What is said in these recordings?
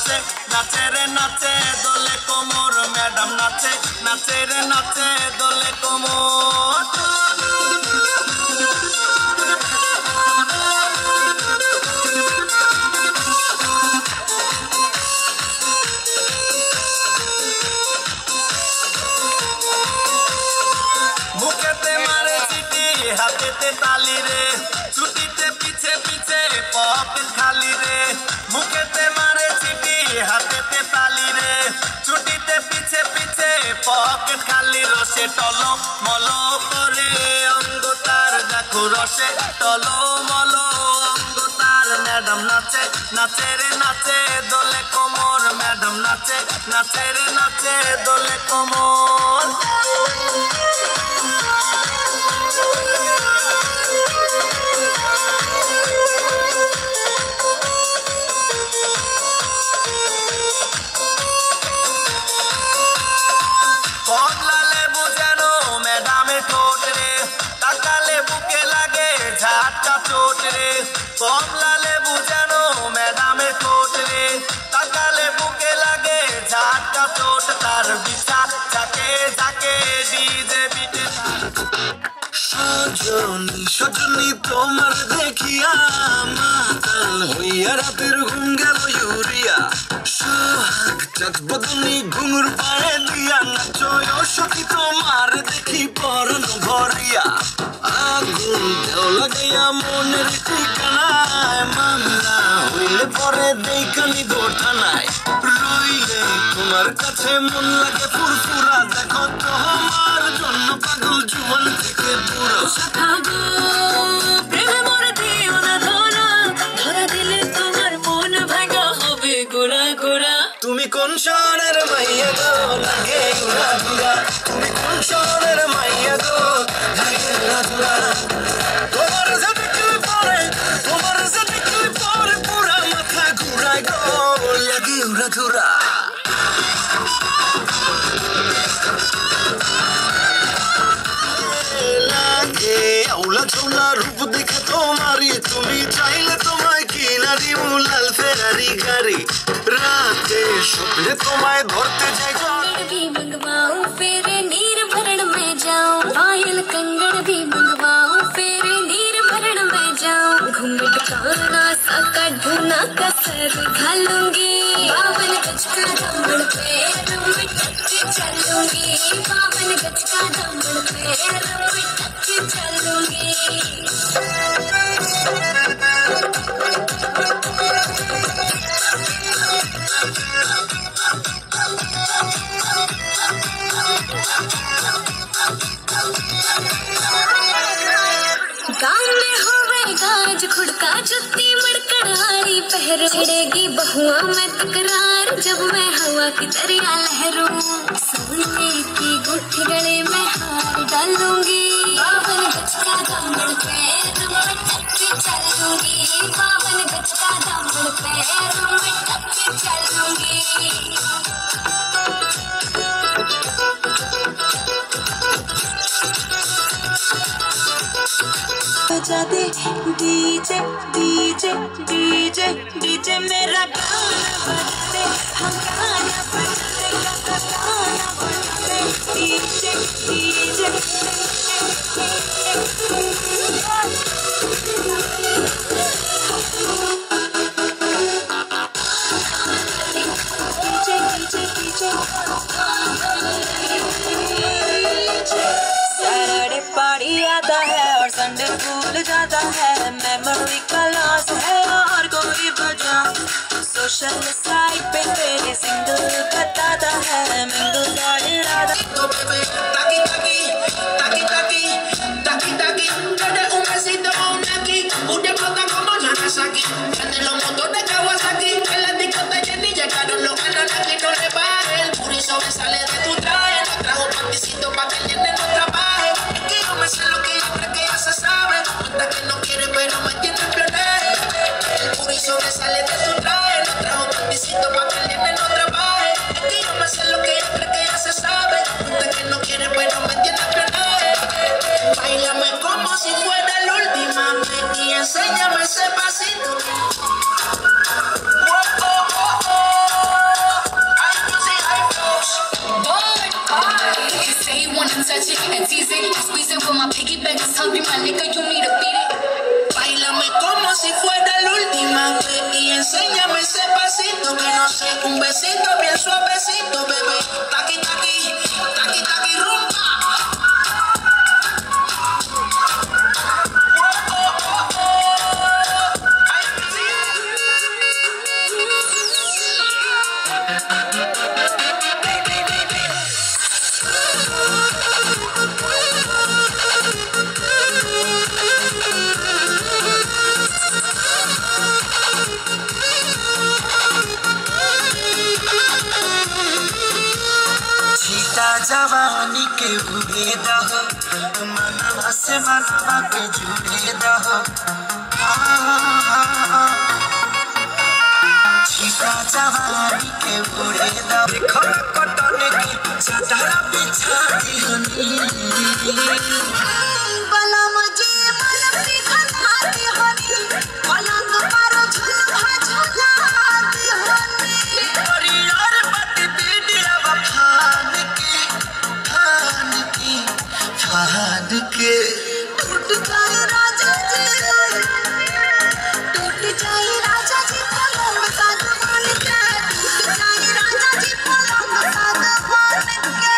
নাচে নাচে রে নাচে দোলে কোমর ম্যাডাম নাচে নাচে রে নাচে দোলে কোমর মুখেতে মারে চিঠি হাতেতে তালি রে ছুটিতে পিছে পিছে পকেট খালি রে মুখেতে মারে চিঠি হাতেতে তালি রে ছুটিতে পিছে পিছে পকেট খালি রসে টলো মলো করে অঙ্গ তার দেখো রসে টলো মলো অঙ্গ তার ম্যাডাম নাচে নাচে রে নাচে দোলে কোমর ম্যাডাম নাচে নাচে রে নাচে দোলে কোমর কমলা লেবু যেন ম্যাডামের ঠোঁট রে তাকালে বুকে লাগে ঝাঁটা চোট রে কমলা লেবু যেন ম্যাডামের ঠোঁট রে তাকালে বুকে লাগে ঝাঁটা চোট তার বিচার যাকে যাকে ডিজে বিটে সজনী সজনী তোমার দেখিয়া মাতাল হইয়া রাতের ঘুম গেল ইউরিয়া সোহাগ চাঁদ বদনী ঘুঙুর পায়ে দিয়া নাচয় সখী তোমার দেখি পরন ভরিয়া আগুন দেও লাগাইয়া মনের ঠিকানায় মামলা হইলে পরে দেখানি গোঠানায় রইলে তোমার কাছে মন লাগে ফুরফুরা দেখো তোমার জন্য পাগল জীবন থেকে পুরো শাখা গো প্রেমে মরে দিও না ধরা ধরা দিলে তোমার মন ভাঙা হবে গোড়া গোড়া তুমি কোন শহরের মাইয়া গো লাগে ঘোরা ঘোরা তুমি কোন শহরের মাইয়া গো লাগে ঘোরা ঘোরা তোমার যে দেখলে পরে পুরা মাথা ঘুরায় গো লাগে ঘোরা ঘোরা লাগে আউলা ঝোলা রূপ দেখে তোমারই তুমি চাইলে তোমায় কিনা দিব লাল ফেরারি গাড়ি राते शुक्ल तुम्हारे धरते जाएगा कंगड़ भी मंगवाऊं फिर नीर भरण में जाऊं पायल कंगड़ भी मंगवाऊं फिर नीर भरण में जाऊं घूंघट काना साका ढूना कसर घालूंगी 52 गज का दामन पैर में टक के चलूंगी 52 गज का दामन पैर में टक के चलूंगी गाँव में होवेगा आज खुड़का जुत्ती मड़कड़ारी पहर छिड़ेगी बहुआ में तकरार जब मैं हवा की दरिया लहरूं सोने की गुठ गले में हार डालूंगी 52 गज का दामन पैर में टक के चलूंगी 52 गज का दामन पैर में टक के चलूंगी बजा दे डीजे डीजे डीजे डीजे मेरा गाना बजा दे हम गाना बजा दे गाना बजा दे डीजे डीजे सैटरडे पार्टी आता है और संडे स्कूल जाता है मेमोरी का लॉस है और कोई बजा सोशल साइट पे तेरे सिंगल बताता है मिंगल का इरादा तो बेबी ताकी ताकी ताकी ताकी ताकी ताकी dale un besito a una aquí una flota como Nagasaki prende los motores Kawasaki en la discoteca Jenny llegaron los Anunnaki no le baje el puri sobresale de tu traje no trajo panticito pa' que el nene no trabaje es que yo me sé lo que ella cree que ya se sabe cuenta que no quiere pero me tiene en planes el puri sobresale de tu traje no trajo panticito pa' que el nene no trabaje es que yo me sé lo que ella cree que ya se sabe cuenta que no quiere pero me tiene en planes bailame como si fuera la última vez y enséñame ese pasito. Oh, oh, oh, oh. Honey, my nigga, you need to beat it. Báilame como si fuera la última vez y enséñame ese pasito que no sé, un besito bien suavecito, bebé. Taqui, taqui, taqui, taqui, rumba. जवानी के उड़े दह मनवा से मनवा के जुड़े दह छिटा जवानी के उड़े दह देखो कटन की चादर बिछा दी हनी बलम जी मन पे खना दी हनी पलंग पर झुलवा झुला दी हनी और यार बट बीडिया वफान के टूट जाए राजा जी पलंग सागवान के टूट जाए राजा जी पलंग सागवान के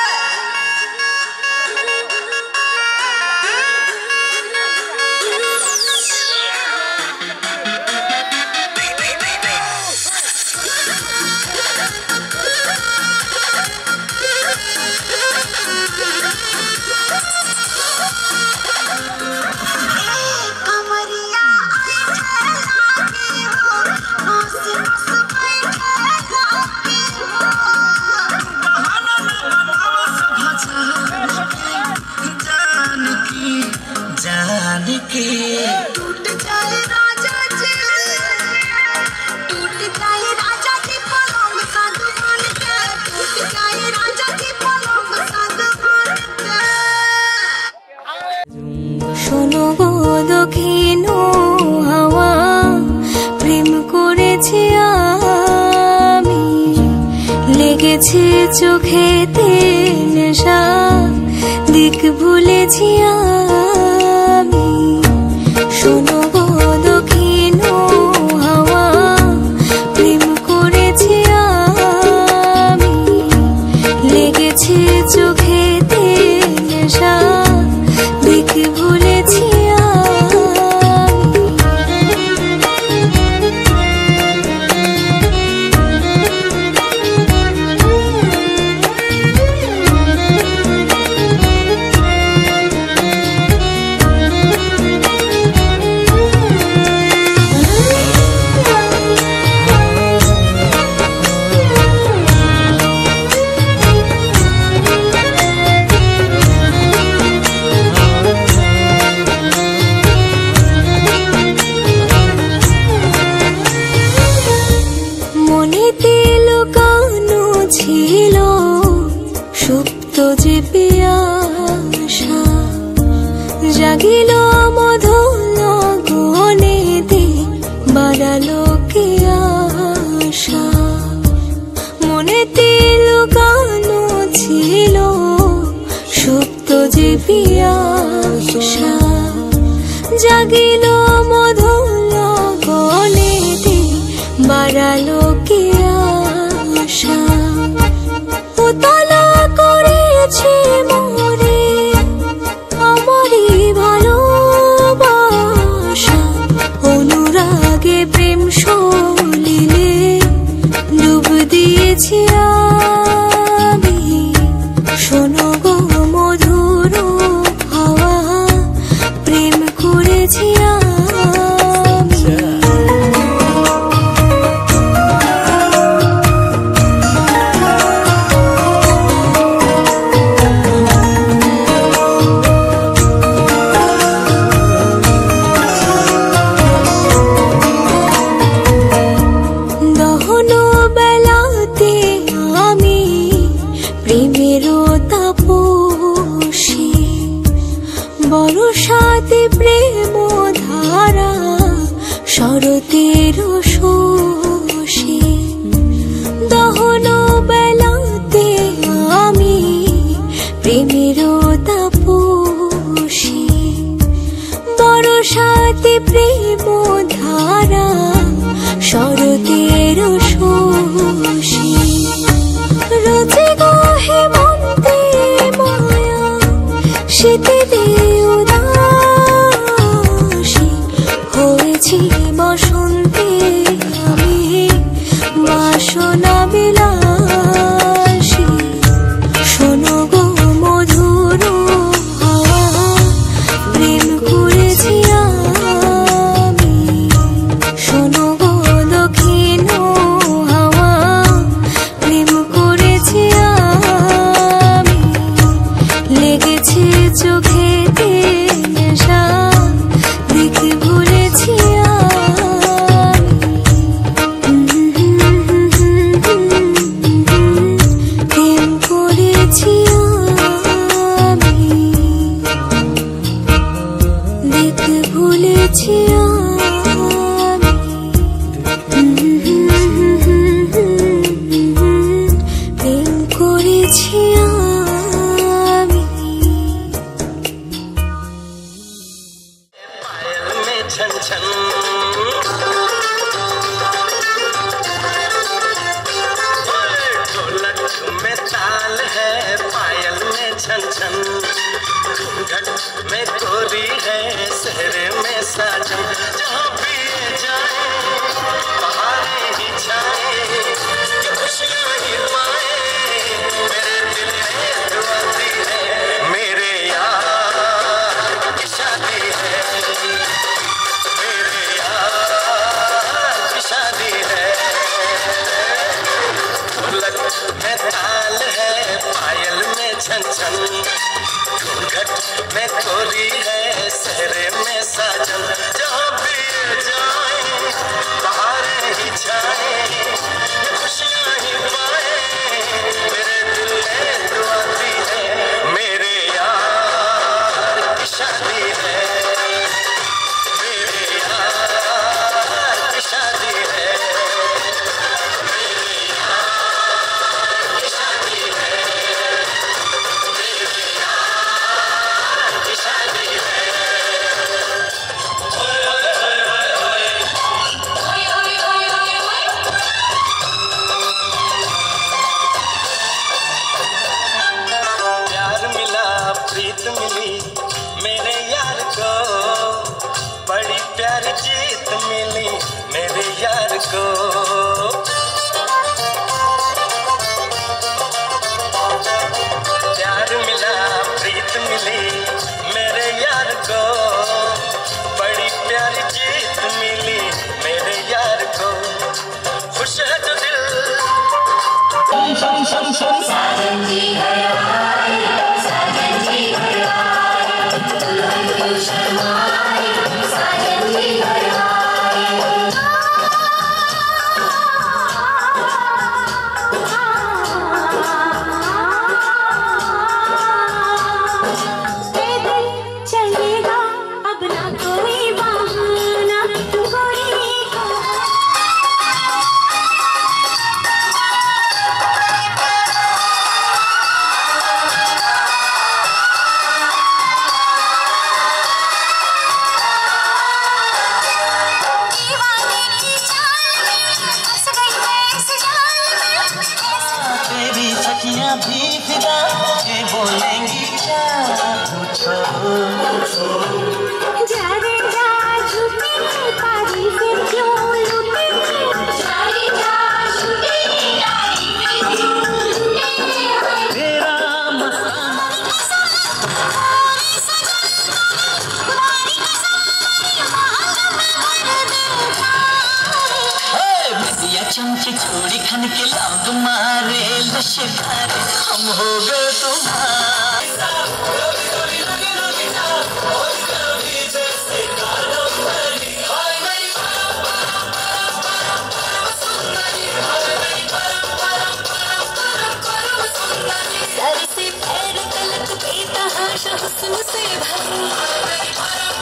टूट जाए राजा जी पलंग सागवान के टूट जाए राजा जी पलंग सागवान के শোনো গো দক্ষিণ হাওয়া প্রেম করেছি আমি লেগেছে চোখেতে নেশা দিক ভুলেছি আমি শোনো গো দক্ষিণ হাওয়া প্রেম করেছি আমি লেগেছে চোখেতে নেশা দিক ভুলেছি ছিল সুপ্ত যে পিয়াসা জাগিল মধুর গনেতে বাড়ালো কি আশা মনেতে লুকানো ছিল সুপ্ত যে পিয়াসা জাগিল মধুর গনেতে বাড়ালো কি আশা উতলা করেছে মোরে আমারই ভালোবাসা অনুরাগে প্রেম সলিলে ডুব দিয়েছি আমি শোনো গো মধুর হাওয়া প্রেম করেছি বরসাতে প্রেম সাথে প্রেম ধারা শরতের শোষী রোজে গহে মন্তে মায়া শীতে দেউদাসী হয়েছি বসন্তে আমি বাসনা বিলাসী শোনো গো মধুর হাওয়া প্রেম করেছি আমি শোনো গো দক্ষিণ হাওয়া প্রেম করেছি আমি লেগেছে চোখেতে নেশা দেখে ভুলেছি প্রেম করেছি আমি দেখে ভুলেছি প্রেম করেছি আমি पायल में छन छन ढोलक में ताल है पायल में छन छन घूंघट में गोरी है सहरे में साजन जहाँ भी ये जाए बहारें ही छाए कि खुशियाँ ही पाए मेरे दिल में दुआ दी है मेरे यार की शादी है मेरे यार की शादी है ढोलक में ताल है पायल में छन छन घूंघट में गोरी है सहरे में साजन जहाँ भी ये जाए बहारें ही छाए खुशियाँ ही पाए मेरे दिल में दुआ दी है मेरे यार की शादी है मेरे यार की शादी है मेरे यार की शादी है मेरे यार की शादी है प्यार मिला प्रीत मिली मेरे यार को बड़ी प्यारी जीत मिली मेरे यार को प्यार मिला प्रीत मिली मेरे यार को बड़ी प्यारी जीत मिली मेरे यार को खुश है जो दिल पैदल चलेगा अब ना कोई बहाना गोरी को दीवाने की चाल में फंस गई मैं इस जाल में तेरी सखियां भी फिदा ये बोलेंगी क्या पूछो जा रे जा झूठे तारीफें क्यों लूटे जा रे जा झूठे तारीफें क्यों लूटे तेरा मस्ताना नदिया चमके छोड़ी खन के लौंग मारे लशकार हम हो गए तुम्हारे सर से पैर तलक की तहाशा हुस्न से भरी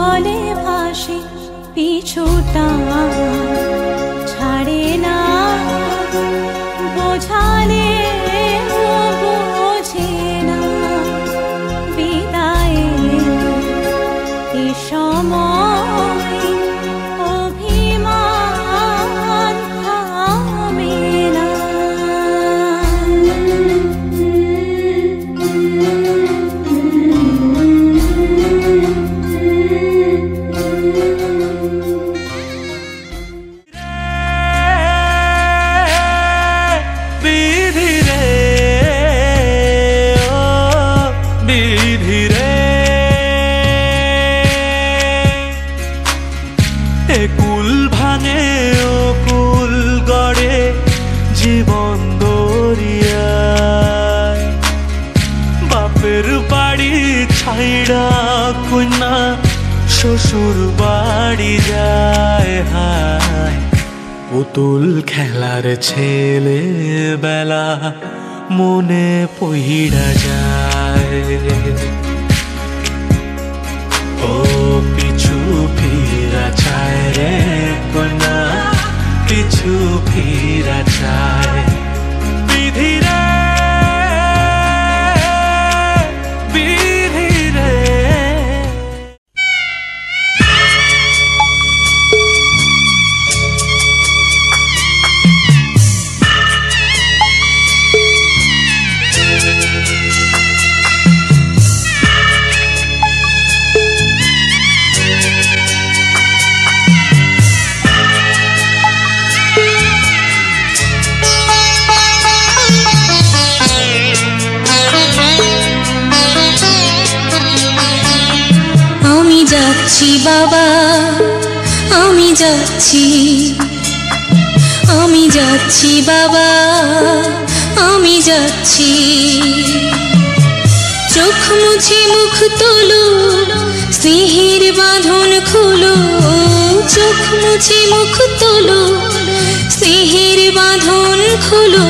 জলে ভাসে পিছুটা ছাড়ে না বোঝালে বোঝে না বিদায়ে এ সময় অভিমান থামে না। কুল ভাঙে ও কুল গড়ে জীবন দরিয়ায় বাপের বাড়ি ছাইড়া কন্যা শ্বশুর বাড়ি যায় হায় পুতুল খেলার ছেলে বেলা মনে পইড়া যায় ও পিছু ফিরা চায় রে কন্যা পিছু ফিরা চায় বিধি রে বিধি রে। যাচ্ছি বাবা আমি যাচ্ছি আমি যাচ্ছি বাবা আমি যাচ্ছি চোখ মুছে মুখ তোলো স্নেহের বাঁধন খোলো চোখ মুছে মুখ তোলো স্নেহের বাঁধন খোলো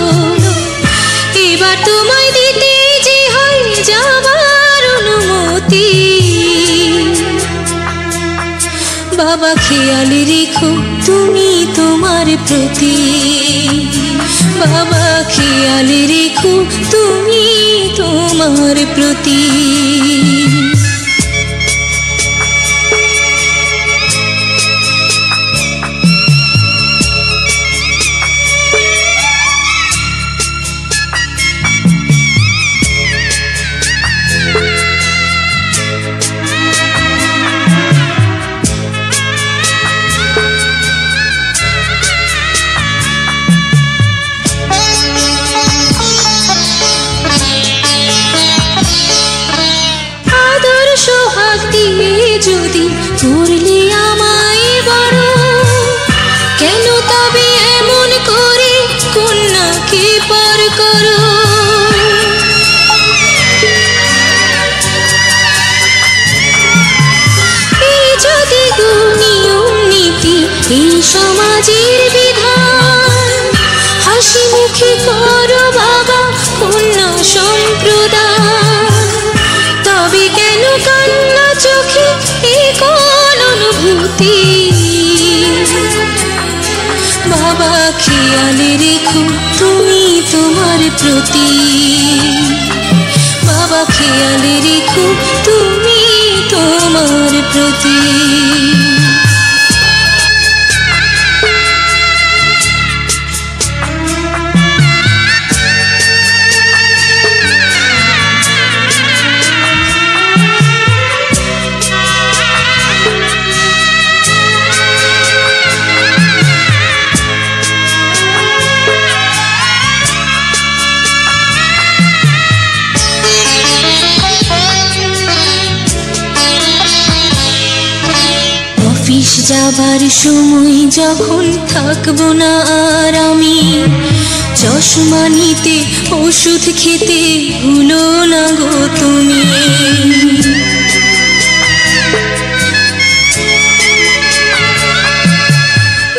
এবার তোমায় দিতে যে হয় যাবার অনুমতি বাবা খেয়াল রেখো তুমি তোমার প্রতি বাবা খেয়াল রেখো তুমি তোমার প্রতি যদি করলে আমায় বড় কেন তবে এমন করে কন্যাকে পার করো এই যদি নিয়ম নীতি এই সমাজের বিধান হাসি মুখে করো বাবা কন্যা সম্প্রদায় তবে কেন কান্না চোখে কোন অনুভূতি বাবা খেয়াল রেখো তুমি তোমার প্রতি বাবা খেয়াল রেখো তুমি তোমার প্রতি যাবার সময় যখন থাকবো না আর আমি চশমা নিতে ওষুধ খেতে ভুলো না গো তুমি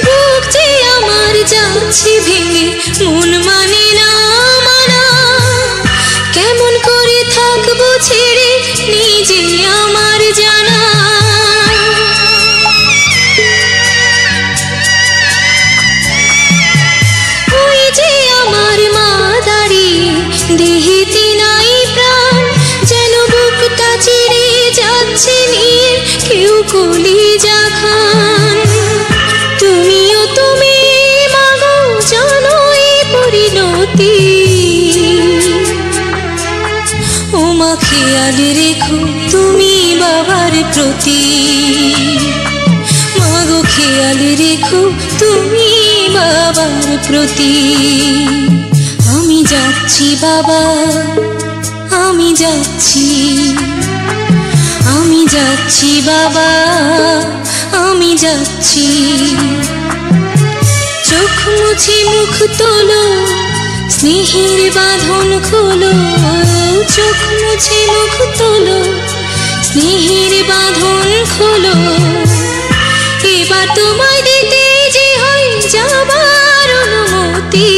বুক যে আমার যাচ্ছে ভেঙে মন মানে না মানা কেমন করে থাকবো ছেড়ে নিজে আমার জানা খেয়াল রেখো তুমি বাবার প্রতি, মাগো খেয়াল রেখো তুমি বাবার প্রতি। আমি যাচ্ছি বাবা, আমি যাচ্ছি, আমি যাচ্ছি বাবা, আমি যাচ্ছি। চোখ মুছে মুখ তোলো, স্নেহের বাঁধন খোলো, চোখ মুছে মুখ তোলো, স্নেহের বাঁধন খোলো। এবার তোমায় দিতে যে হয় যাবার অনুমতি।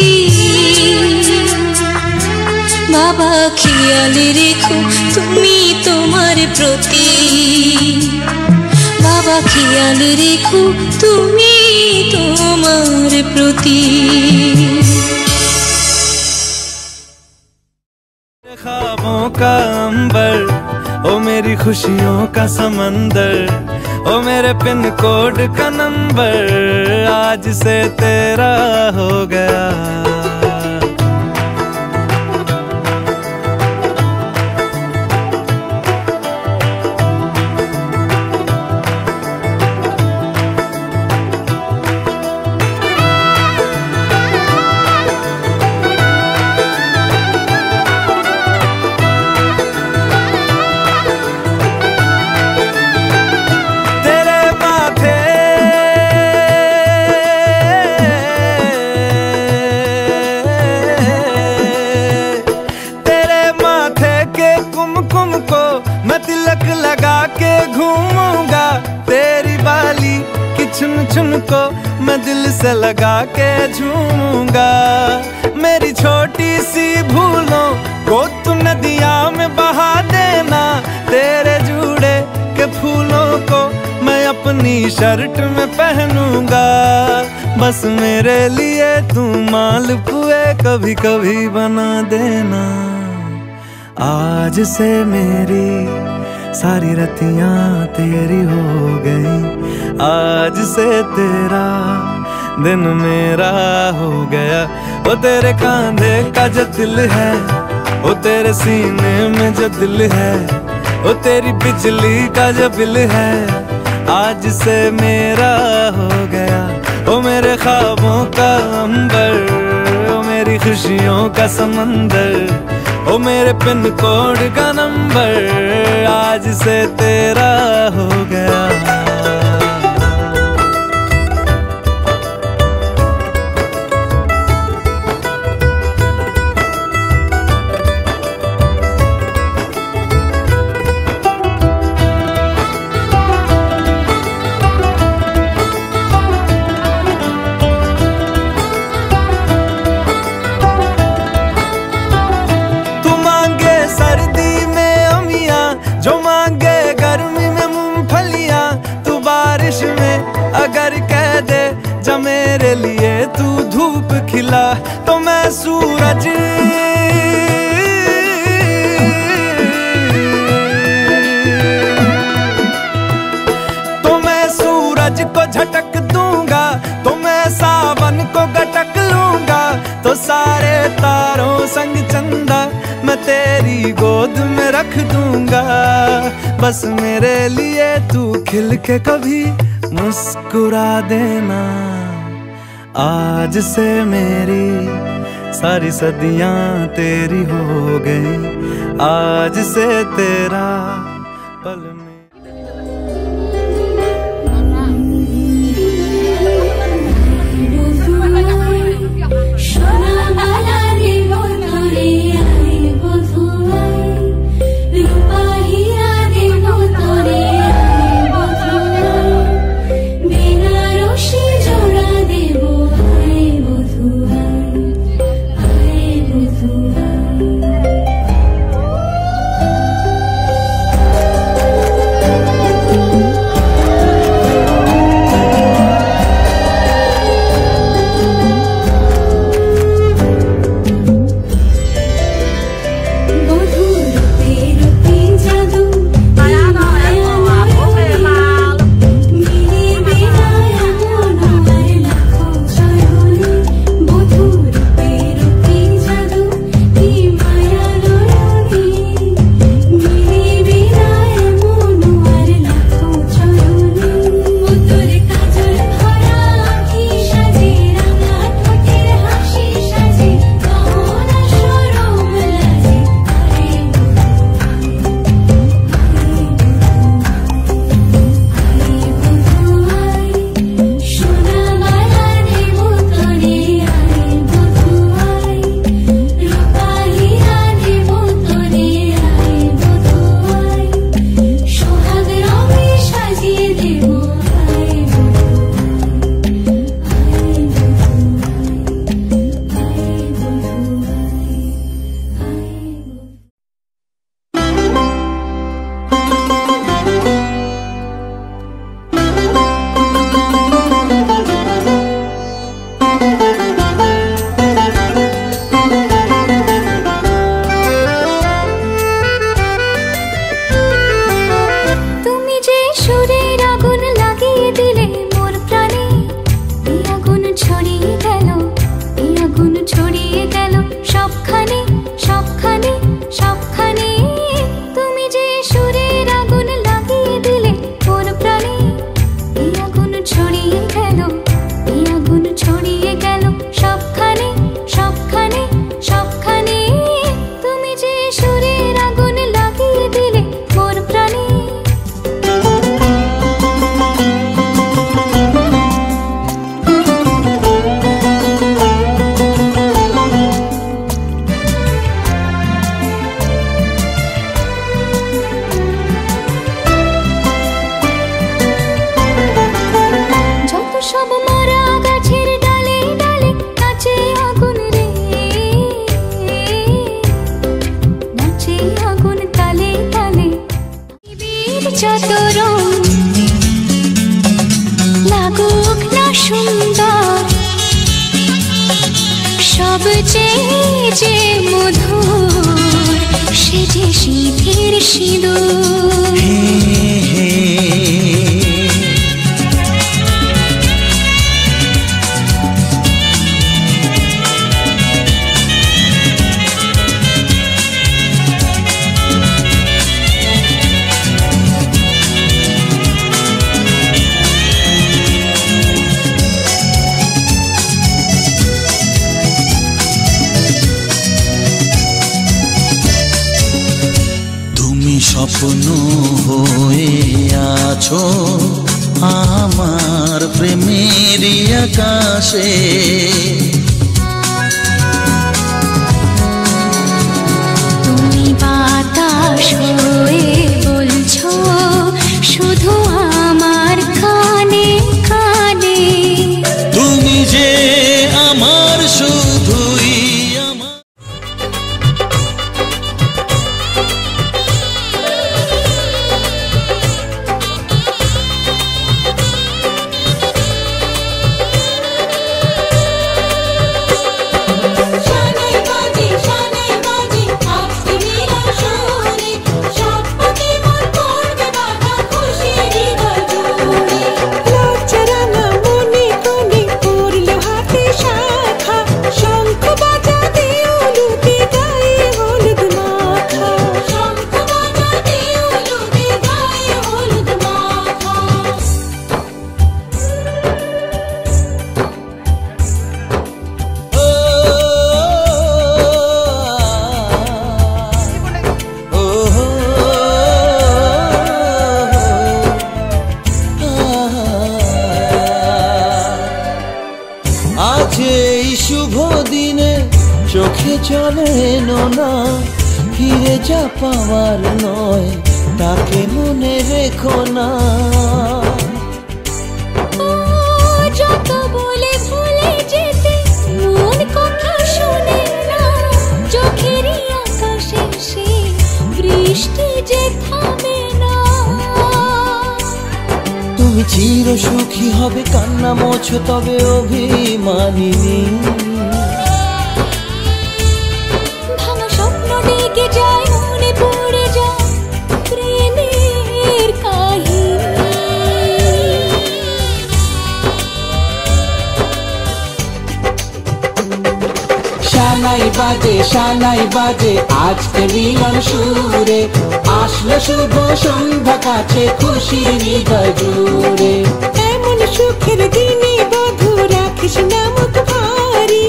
বাবা খেয়াল রেখো তুমি তোমার প্রতি, বাবা খেয়াল রেখো তুমি তোমার প্রতি। ख्वाबों का अंबर, ओ मेरी खुशियों का समंदर, ओ मेरे पिन कोड का नंबर आज से तेरा हो गया। चुन चुन को मैं दिल से लगा के झूमूंगा। मेरी छोटी सी भूलों को तू नदिया में बहा देना। तेरे जूड़े के फूलों को मैं अपनी शर्ट में पहनूंगा। बस मेरे लिए तू मालपुए कभी कभी बना देना। आज से मेरी सारी रतियां तेरी हो गई, आज से तेरा दिन मेरा हो गया। वो तेरे कांधे का जो दिल है, वो तेरे सीने में जो दिल है, वो तेरी बिजली का जो बिल है आज से मेरा हो गया। वो मेरे ख्वाबों का अंबर, वो मेरी खुशियों का समंदर, ओ मेरे पिन कोड का नंबर आज से तेरा हो गया। अगर कह दे जा मेरे लिए तू धूप खिला तो मैं सूरज को झटक दूंगा। तो मैं सावन को गटक लूंगा। तो सारे तारों संग चंदा मैं तेरी गोद में रख दूंगा। बस मेरे लिए तू खिल के कभी मुस्कुरा देना। आज से मेरी सारी सदियां तेरी हो गई। आज से तेरा पल में আগুন ছড়িয়ে গেল সবখানে সবখানে সবখানে তুমি যে সুরের আগুন লাগিয়ে দিলে কোন প্রাণে এই আগুন ছড়িয়ে গেল এই আগুন ছড়িয়ে গেল সবখানে সবখানে সবখানে তুমি যে সুরের আগুন লাগিয়ে দিলে মোর প্রাণে যত সব মরা গাছের ডালে ডালে নাচে আগুন রে নাচে আগুন তালে তালে পৃথিবীর যত রং লাগুক না সুন্দর সবচেয়ে যে মধুর সে যে শীতের সিঁদুর স্বপ্ন হয়ে আছো আমার প্রেমের আকাশে তুমি বাতাস হয়ে বলছো শুধু আমার কানে কানে তুমি যে আমার শুধুই আমার চোখে চলে না ফিরে যা পাওয়ার নয় তাকে মনে রেখো না যত বলে ভুলে যেতে মন কথা শুনে না চোখের আকাশে সে বৃষ্টি যে থামে না তুমি চির সুখী হবে কান্না মোছো তবে অভিমানিনী ডেকে যায় মনে পড়ে যায় প্রেমের কাহিনী শানাই বাজে আজকে মিলন সুরে আসলো শুভ সন্ধ্যা কাছে খুশির হৃদয় জুড়ে এমন সুখের দিনে বধূ রাখিস না মুখ ভারী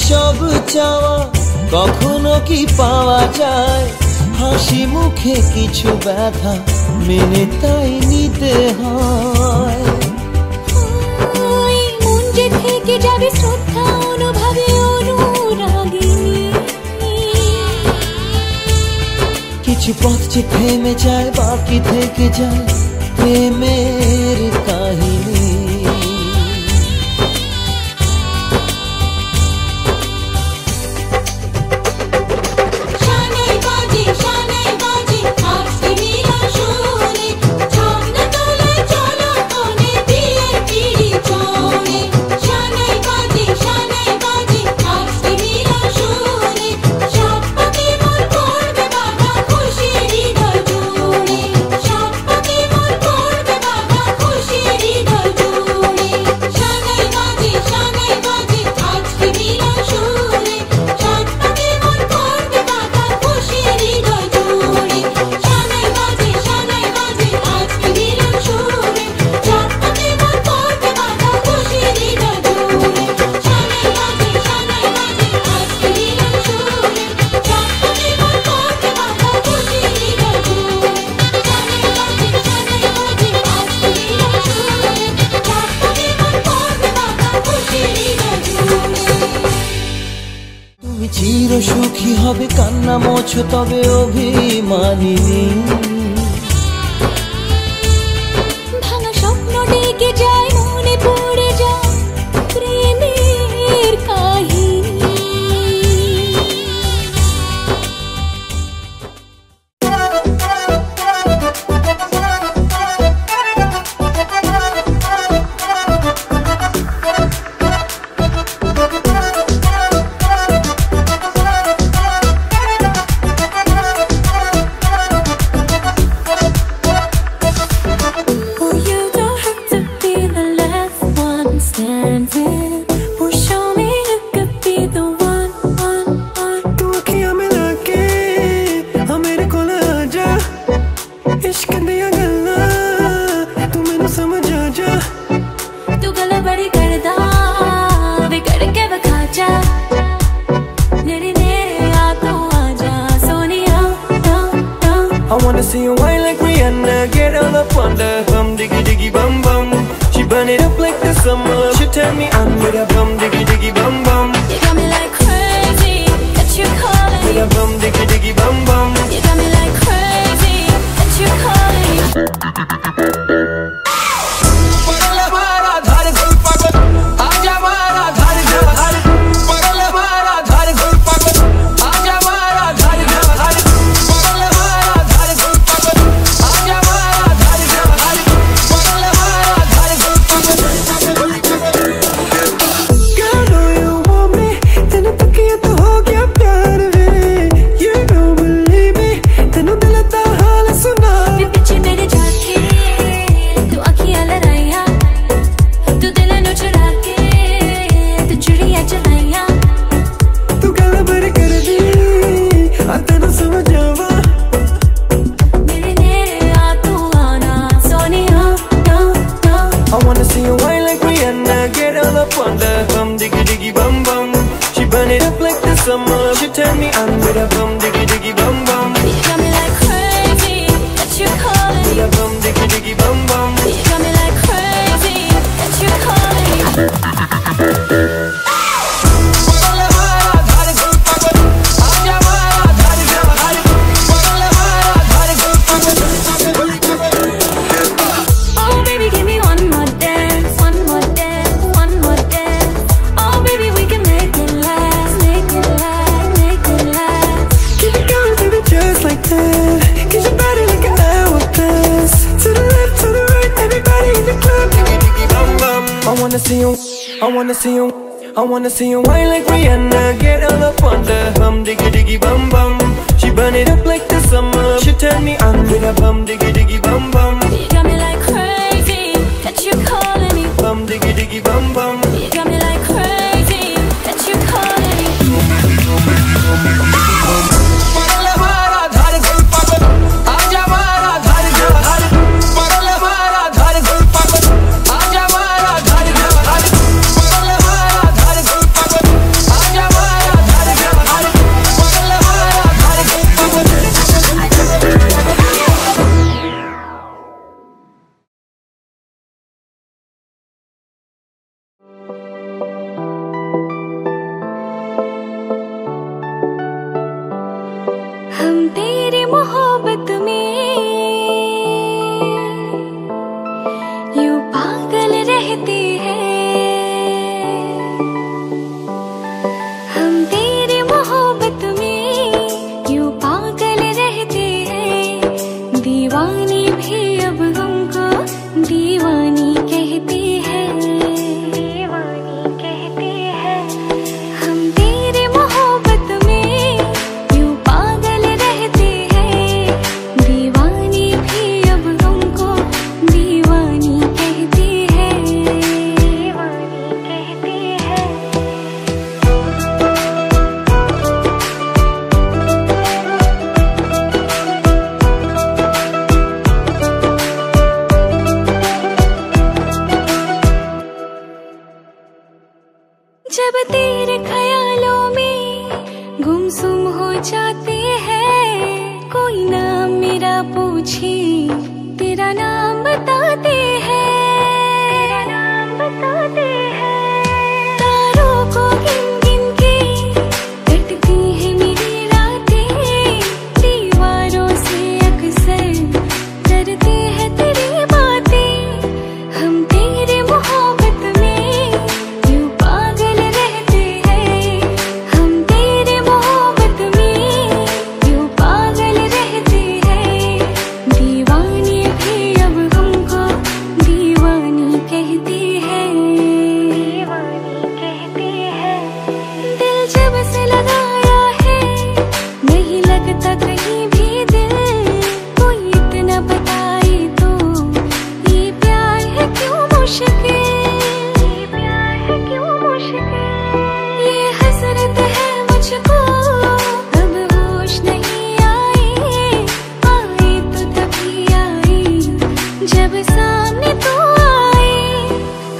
সব চাওয়া কখনো কি পাওয়া যায় হাসি মুখে কিছু ব্যথা মেনে তাই নিতে হয় মন যে থেকে যাবে শ্রদ্ধা অনুভবে অনুরাগিনী কিছু পথ যে থেমে যায় বাকি থেকে যায় প্রেমের কাহিনী। চির সুখী হবে কান্না মোছো তবে অভিমানিনী। ভাঙা স্বপ্ন ডেকে যায় মনে পড়ে যায় প্রেমের কাহিনী। I wanna see you whine like Rihanna, get all up on the bum diggy diggy bum bum. She burn it up like the summer. She turn me on with a bum diggy diggy bum bum. You got me like crazy that you calling. With a bum diggy diggy bum bum. You got me like crazy that you calling. She turn me on with a bum diggy diggy bum bum. You got me like crazy that you calling. With a bum diggy diggy bum bum. You got me like crazy that you calling. Oh baby, give me one more dance, one more dance, one more dance. Oh baby, we can make it last, make it last, make it last. Keep it going, baby, just like that. Get your body like an hourglass. To the left, to the right, everybody in the club. Diggy diggy bum bum. I wanna see you, I wanna see you, I wanna see you whine like Rihanna. Get all up on the bum diggy diggy bum bum. She burn it up like the summer. She turn me on with a bum diggy diggy bum bum. You got me like crazy that you calling me. Bum diggy diggy bum bum. You got me like crazy that you calling me. हम तेरी मोहब्बत जाते हैं। कोई नाम मेरा पूछे तेरा नाम बताते हैं, नाम बताते हैं। तारों को गिन गिन के कटती है मेरी रातें, दीवारों से अक्सर करते हैं तेरी बातें। हम तेरे मोहब्बत में यूं पागल रहते हैं, हम तेरे मोहब्बत में यूं पागल रहते हैं। दीवाने भी अब हमको दीवानी कहते हैं, दीवानी कहते हैं। दिल जब से लगाया है नहीं लगता कहीं भी दिल, कोई इतना बताए तो ये प्यार है क्यों मुश्किल, ये प्यार है क्यों मुश्किल। ये हसरत है मुझको अब होश नहीं आए, आए तो तभी आए जब सामने तो आए।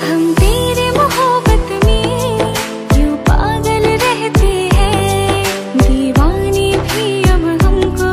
हम तेरे मोहब्बत में यूं पागल रहते हैं, दीवाने भी अब हमको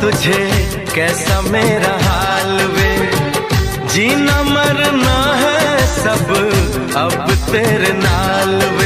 तुझे कैसा मेरा हाल वे, जीना मरना है सब अब तेरे नाल वे।